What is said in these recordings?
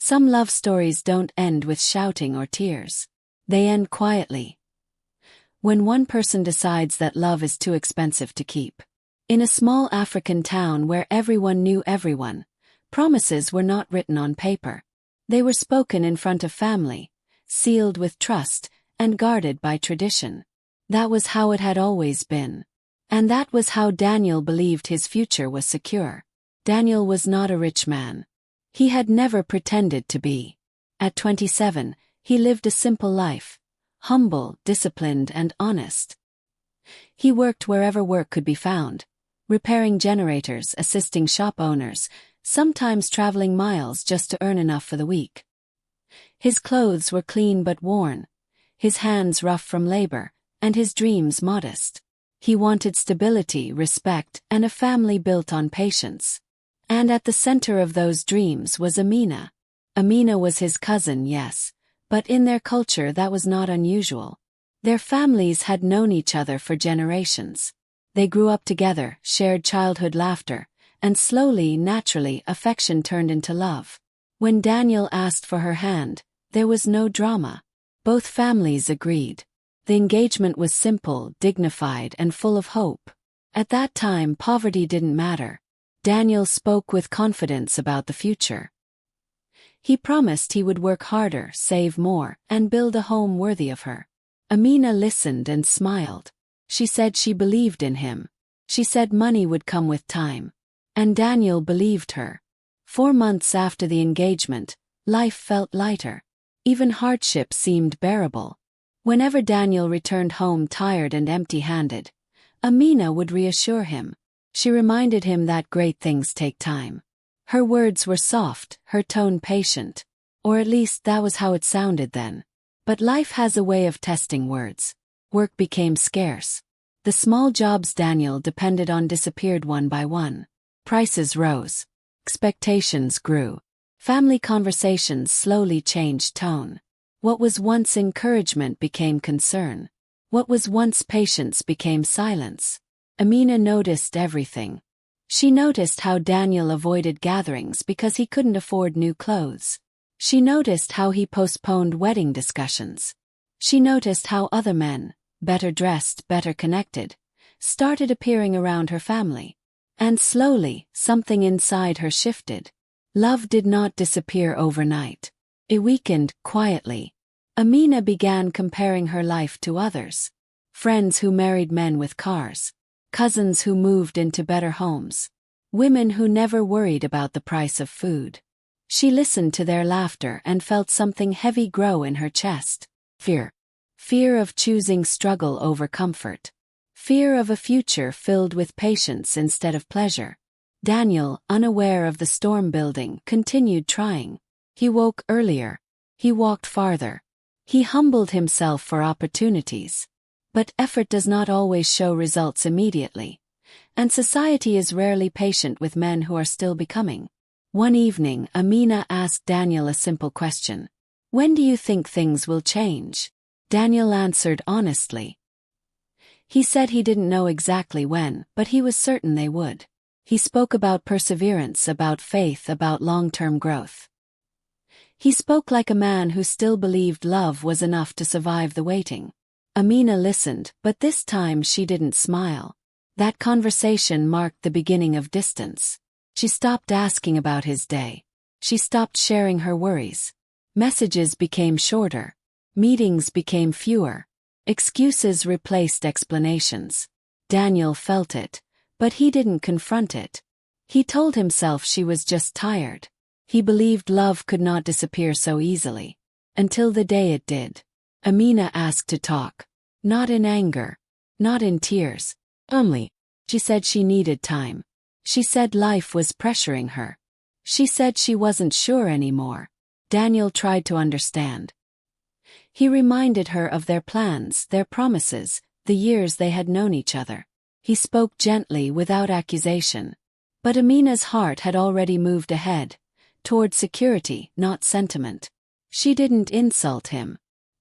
Some love stories don't end with shouting or tears. They end quietly. When one person decides that love is too expensive to keep. In a small African town where everyone knew everyone, promises were not written on paper. They were spoken in front of family, sealed with trust, and guarded by tradition. That was how it had always been. And that was how Daniel believed his future was secure. Daniel was not a rich man. He had never pretended to be. At 27, he lived a simple life, humble, disciplined, and honest. He worked wherever work could be found, repairing generators, assisting shop owners, sometimes traveling miles just to earn enough for the week. His clothes were clean but worn, his hands rough from labor, and his dreams modest. He wanted stability, respect, and a family built on patience. And at the center of those dreams was Amina. Amina was his cousin, yes, but in their culture that was not unusual. Their families had known each other for generations. They grew up together, shared childhood laughter, and slowly, naturally, affection turned into love. When Daniel asked for her hand, there was no drama. Both families agreed. The engagement was simple, dignified, and full of hope. At that time, poverty didn't matter. Daniel spoke with confidence about the future. He promised he would work harder, save more, and build a home worthy of her. Amina listened and smiled. She said she believed in him. She said money would come with time. And Daniel believed her. 4 months after the engagement, life felt lighter. Even hardship seemed bearable. Whenever Daniel returned home tired and empty-handed, Amina would reassure him. She reminded him that great things take time. Her words were soft, her tone patient. Or at least that was how it sounded then. But life has a way of testing words. Work became scarce. The small jobs Daniel depended on disappeared one by one. Prices rose. Expectations grew. Family conversations slowly changed tone. What was once encouragement became concern. What was once patience became silence. Amina noticed everything. She noticed how Daniel avoided gatherings because he couldn't afford new clothes. She noticed how he postponed wedding discussions. She noticed how other men, better dressed, better connected, started appearing around her family. And slowly, something inside her shifted. Love did not disappear overnight. It weakened, quietly. Amina began comparing her life to others. Friends who married men with cars. Cousins who moved into better homes. Women who never worried about the price of food. She listened to their laughter and felt something heavy grow in her chest. Fear. Fear of choosing struggle over comfort. Fear of a future filled with patience instead of pleasure. Daniel, unaware of the storm building, continued trying. He woke earlier. He walked farther. He humbled himself for opportunities. But effort does not always show results immediately. And society is rarely patient with men who are still becoming. One evening, Amina asked Daniel a simple question. When do you think things will change? Daniel answered honestly. He said he didn't know exactly when, but he was certain they would. He spoke about perseverance, about faith, about long-term growth. He spoke like a man who still believed love was enough to survive the waiting. Amina listened, but this time she didn't smile. That conversation marked the beginning of distance. She stopped asking about his day. She stopped sharing her worries. Messages became shorter. Meetings became fewer. Excuses replaced explanations. Daniel felt it, but he didn't confront it. He told himself she was just tired. He believed love could not disappear so easily. Until the day it did. Amina asked to talk. Not in anger. Not in tears. Only. She said she needed time. She said life was pressuring her. She said she wasn't sure anymore. Daniel tried to understand. He reminded her of their plans, their promises, the years they had known each other. He spoke gently without accusation. But Amina's heart had already moved ahead, toward security, not sentiment. She didn't insult him.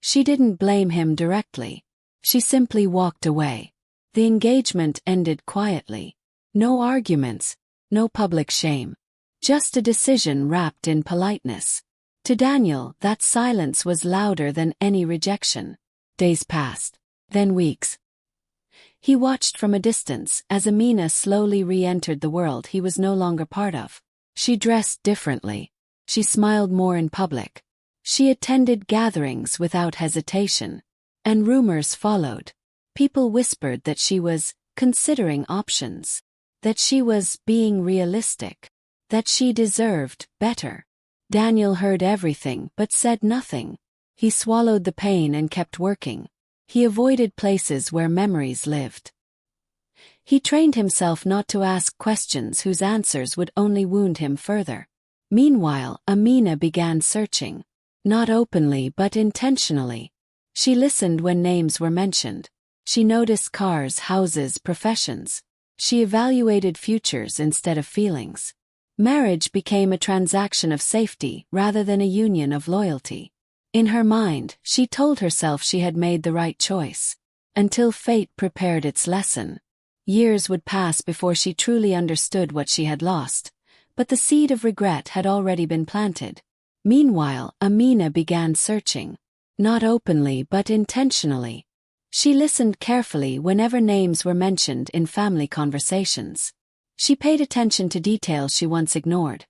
She didn't blame him directly. She simply walked away. The engagement ended quietly. No arguments, no public shame. Just a decision wrapped in politeness. To Daniel, that silence was louder than any rejection. Days passed, then weeks. He watched from a distance as Amina slowly re-entered the world he was no longer part of. She dressed differently. She smiled more in public. She attended gatherings without hesitation. And rumors followed. People whispered that she was considering options, that she was being realistic, that she deserved better. Daniel heard everything but said nothing. He swallowed the pain and kept working. He avoided places where memories lived. He trained himself not to ask questions whose answers would only wound him further. Meanwhile, Amina began searching. Not openly but intentionally. She listened when names were mentioned. She noticed cars, houses, professions. She evaluated futures instead of feelings. Marriage became a transaction of safety rather than a union of loyalty. In her mind, she told herself she had made the right choice. Until fate prepared its lesson. Years would pass before she truly understood what she had lost, but the seed of regret had already been planted. Meanwhile, Amina began searching. Not openly but intentionally. She listened carefully whenever names were mentioned in family conversations. She paid attention to details she once ignored.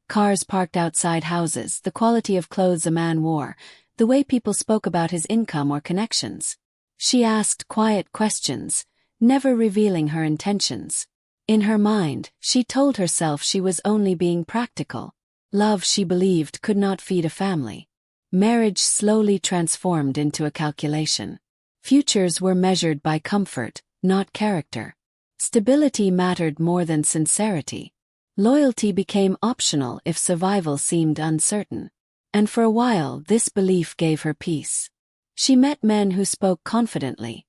Cars parked outside houses, the quality of clothes a man wore, the way people spoke about his income or connections. She asked quiet questions, never revealing her intentions. In her mind, she told herself she was only being practical. Love, she believed, could not feed a family. Marriage slowly transformed into a calculation. Futures were measured by comfort, not character. Stability mattered more than sincerity. Loyalty became optional if survival seemed uncertain. And for a while, this belief gave her peace. She met men who spoke confidently.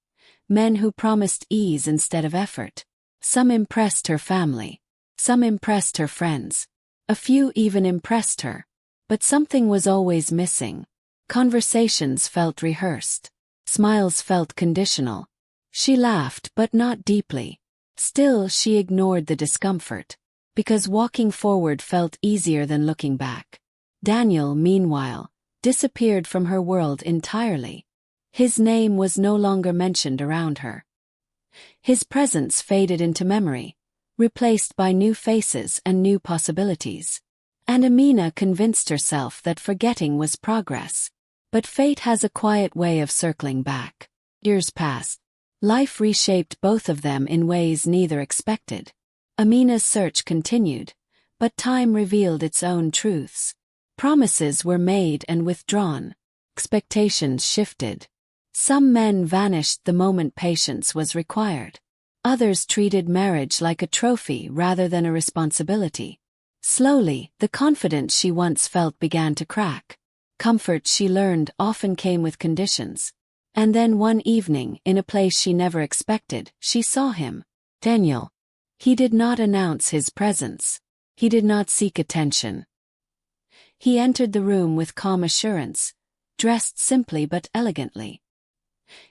Men who promised ease instead of effort. Some impressed her family. Some impressed her friends. A few even impressed her. But something was always missing. Conversations felt rehearsed. Smiles felt conditional. She laughed, but not deeply. Still, she ignored the discomfort. Because walking forward felt easier than looking back. Daniel, meanwhile, disappeared from her world entirely. His name was no longer mentioned around her. His presence faded into memory, replaced by new faces and new possibilities. And Amina convinced herself that forgetting was progress. But fate has a quiet way of circling back. Years passed. Life reshaped both of them in ways neither expected. Amina's search continued, but time revealed its own truths. Promises were made and withdrawn. Expectations shifted. Some men vanished the moment patience was required. Others treated marriage like a trophy rather than a responsibility. Slowly, the confidence she once felt began to crack. Comfort, she learned, often came with conditions. And then one evening, in a place she never expected, she saw him. Daniel. He did not announce his presence. He did not seek attention. He entered the room with calm assurance, dressed simply but elegantly.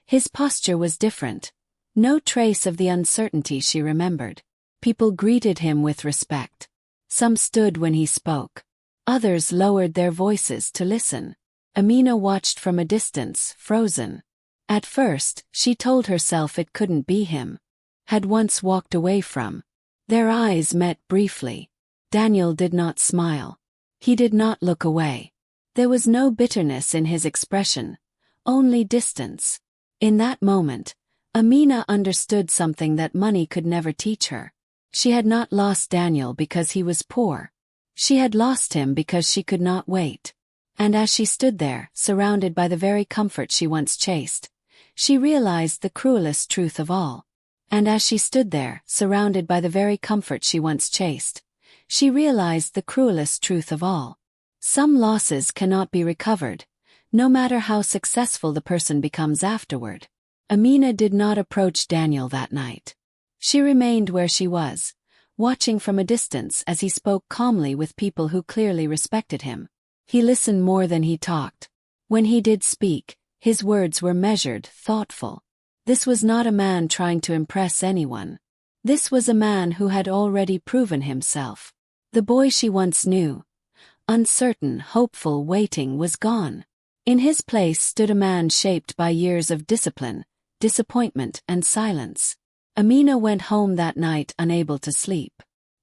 His posture was different. No trace of the uncertainty she remembered. People greeted him with respect. Some stood when he spoke. Others lowered their voices to listen. Amina watched from a distance, frozen. At first, she told herself it couldn't be him. Had once walked away from. Their eyes met briefly. Daniel did not smile. He did not look away. There was no bitterness in his expression, only distance. In that moment, Amina understood something that money could never teach her. She had not lost Daniel because he was poor. She had lost him because she could not wait. And as she stood there, surrounded by the very comfort she once chased, she realized the cruelest truth of all. And as she stood there, surrounded by the very comfort she once chased, she realized the cruelest truth of all. Some losses cannot be recovered, no matter how successful the person becomes afterward. Amina did not approach Daniel that night. She remained where she was, watching from a distance as he spoke calmly with people who clearly respected him. He listened more than he talked. When he did speak, his words were measured, thoughtful. This was not a man trying to impress anyone. This was a man who had already proven himself. The boy she once knew. uncertain, hopeful waiting was gone. In his place stood a man shaped by years of discipline, disappointment, and silence. Amina went home that night unable to sleep.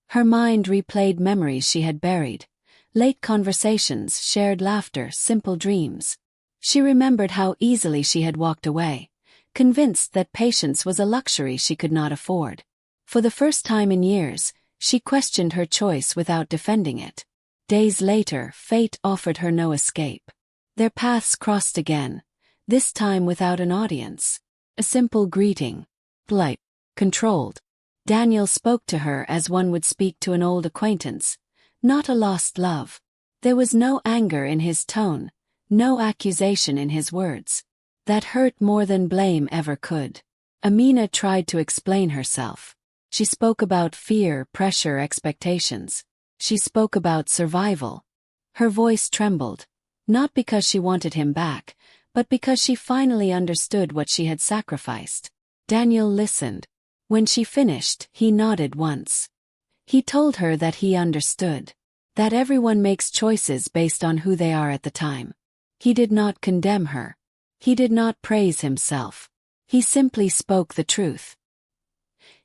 Her mind replayed memories she had buried, late conversations, shared laughter, simple dreams. She remembered how easily she had walked away, convinced that patience was a luxury she could not afford. For the first time in years, she questioned her choice without defending it. Days later, fate offered her no escape. Their paths crossed again, this time without an audience. A simple greeting. Polite. Controlled. Daniel spoke to her as one would speak to an old acquaintance, not a lost love. There was no anger in his tone, no accusation in his words. That hurt more than blame ever could. Amina tried to explain herself. She spoke about fear, pressure, expectations. She spoke about survival. Her voice trembled, not because she wanted him back, but because she finally understood what she had sacrificed. Daniel listened. When she finished, he nodded once. He told her that he understood. That everyone makes choices based on who they are at the time. He did not condemn her. He did not praise himself. He simply spoke the truth.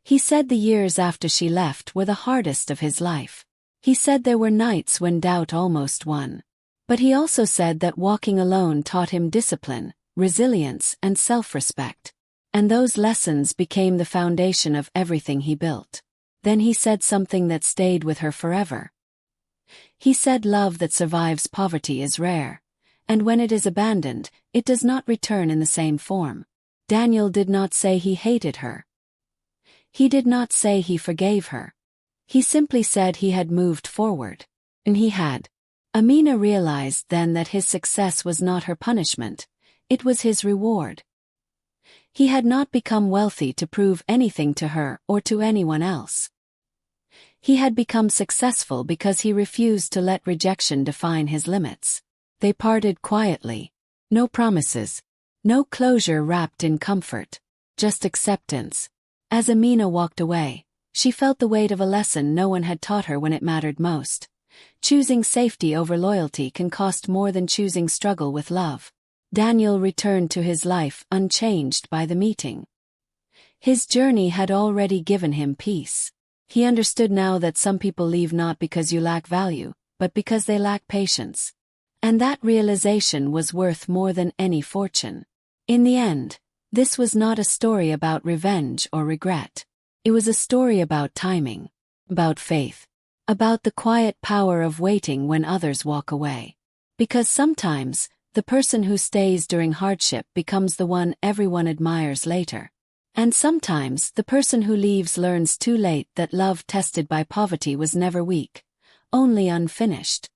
He said the years after she left were the hardest of his life. He said there were nights when doubt almost won. But he also said that walking alone taught him discipline, resilience, and self-respect. And those lessons became the foundation of everything he built. Then he said something that stayed with her forever. He said love that survives poverty is rare, and when it is abandoned, it does not return in the same form. Daniel did not say he hated her. He did not say he forgave her. He simply said he had moved forward. And he had. Amina realized then that his success was not her punishment, it was his reward. He had not become wealthy to prove anything to her or to anyone else. He had become successful because he refused to let rejection define his limits. They parted quietly. No promises. No closure wrapped in comfort. Just acceptance. As Amina walked away, she felt the weight of a lesson no one had taught her when it mattered most. Choosing safety over loyalty can cost more than choosing struggle with love. Daniel returned to his life unchanged by the meeting. His journey had already given him peace. He understood now that some people leave not because you lack value, but because they lack patience. And that realization was worth more than any fortune. In the end, this was not a story about revenge or regret. It was a story about timing, about faith, about the quiet power of waiting when others walk away. Because sometimes, the person who stays during hardship becomes the one everyone admires later. And sometimes the person who leaves learns too late that love tested by poverty was never weak, only unfinished.